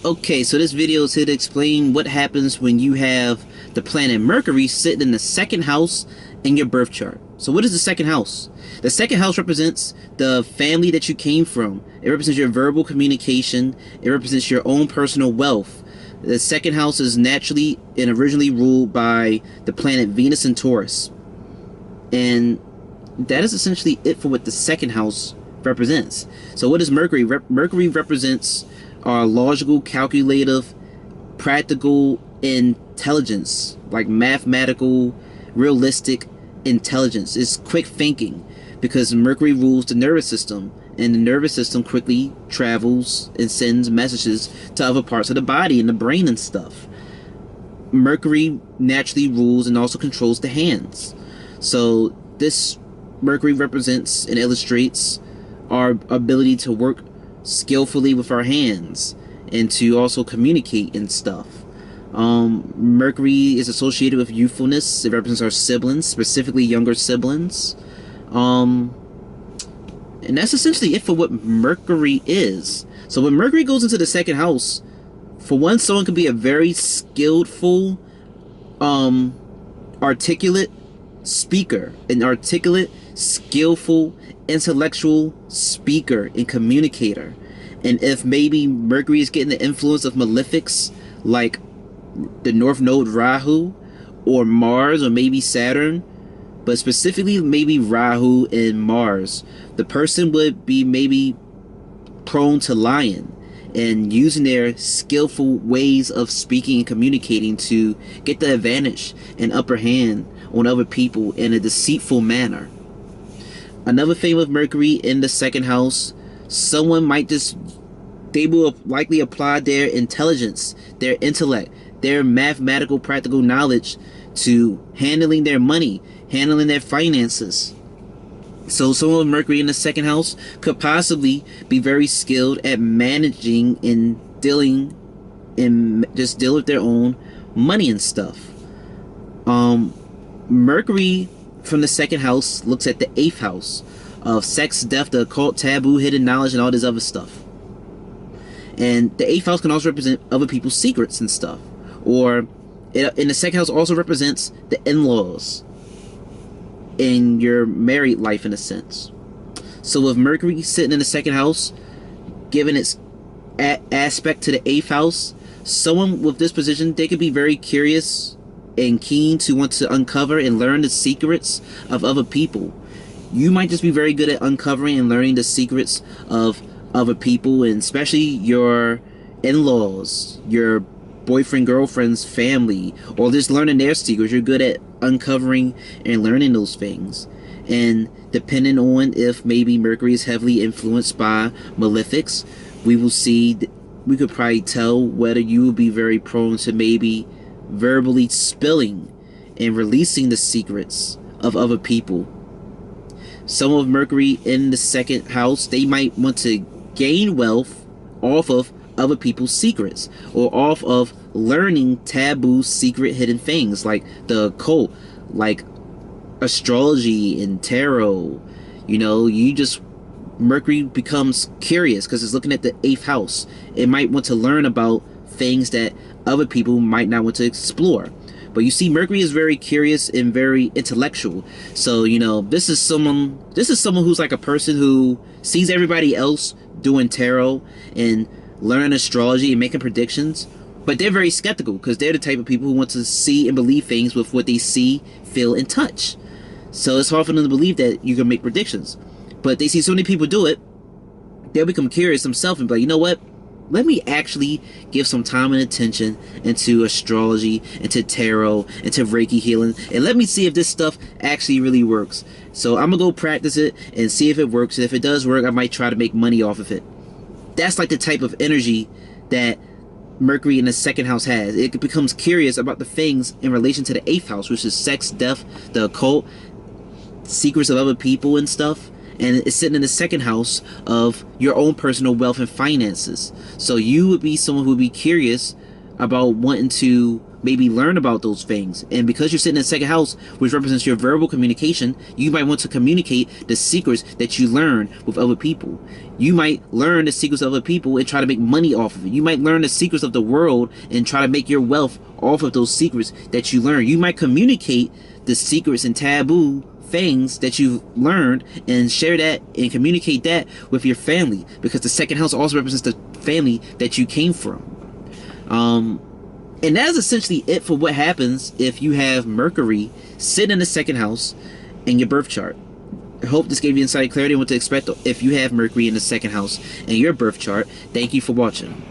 Okay, so this video is here to explain what happens when you have the planet Mercury sitting in the second house in your birth chart. So what is the second house? The second house represents the family that you came from. It represents your verbal communication. It represents your own personal wealth. The second house is naturally and originally ruled by the planet Venus and Taurus. And that is essentially it for what the second house represents. So what is Mercury? Mercury represents our logical, calculative, practical intelligence, like mathematical, realistic intelligence. It's quick thinking because Mercury rules the nervous system, and the nervous system quickly travels and sends messages to other parts of the body and the brain and stuff. Mercury naturally rules and also controls the hands. So this Mercury represents and illustrates our ability to work skillfully with our hands and to also communicate and stuff. Mercury is associated with youthfulness. It represents our siblings, specifically younger siblings. And that's essentially it for what Mercury is. So when Mercury goes into the second house, for one, someone could be a very skillful, articulate speaker, an articulate, skillful, intellectual speaker and communicator. And if maybe Mercury is getting the influence of malefics like the North Node Rahu or Mars or maybe Saturn, but specifically maybe Rahu and Mars, the person would be maybe prone to lying and using their skillful ways of speaking and communicating to get the advantage and upper hand on other people in a deceitful manner. Another thing with Mercury in the second house, someone might they will likely apply their intelligence, their intellect, their mathematical practical knowledge to handling their money, handling their finances. So someone with Mercury in the second house could possibly be very skilled at managing and dealing with their own money and stuff. Mercury from the second house looks at the 8th house of sex, death, the occult, taboo, hidden knowledge, and all this other stuff. And the 8th house can also represent other people's secrets and stuff. Or in the second house also represents the in-laws in your married life in a sense. So with Mercury sitting in the second house, given its aspect to the 8th house, someone with this position, they could be very curious and keen to want to uncover and learn the secrets of other people. You might just be very good at uncovering and learning the secrets of other people, and especially your in-laws, your boyfriend, girlfriend's family, or just learning their secrets. You're good at uncovering and learning those things. And depending on if maybe Mercury is heavily influenced by malefics, we could probably tell whether you will be very prone to maybe verbally spilling and releasing the secrets of other people. Some of Mercury in the second house, they might want to gain wealth off of other people's secrets or off of learning taboo, secret, hidden things like the occult, like astrology and tarot. Mercury becomes curious because it's looking at the 8th house. It might want to learn about things that other people might not want to explore. But you see, Mercury is very curious and very intellectual. So, this is someone who's like a person who sees everybody else doing tarot and learning astrology and making predictions, but they're very skeptical because they're the type of people who want to see and believe things with what they see, feel, and touch. So it's hard for them to believe that you can make predictions. But they see so many people do it, they'll become curious themselves and be like, you know what? Let me actually give some time and attention into astrology, into tarot, into Reiki healing, and let me see if this stuff actually really works. So I'm gonna go practice it and see if it works. And if it does work, I might try to make money off of it. That's like the type of energy that Mercury in the second house has. It becomes curious about the things in relation to the 8th house, which is sex, death, the occult, secrets of other people and stuff. And it's sitting in the second house of your own personal wealth and finances. So you would be someone who would be curious about wanting to maybe learn about those things. And because you're sitting in the second house, which represents your verbal communication, you might want to communicate the secrets that you learn with other people. You might learn the secrets of other people and try to make money off of it. You might learn the secrets of the world and try to make your wealth off of those secrets that you learn. You might communicate the secrets and taboo things that you've learned and share that and communicate that with your family, because the second house also represents the family that you came from. And that is essentially it for what happens if you have Mercury sitting in the second house in your birth chart. I hope this gave you insight and clarity on what to expect if you have Mercury in the second house in your birth chart. Thank you for watching.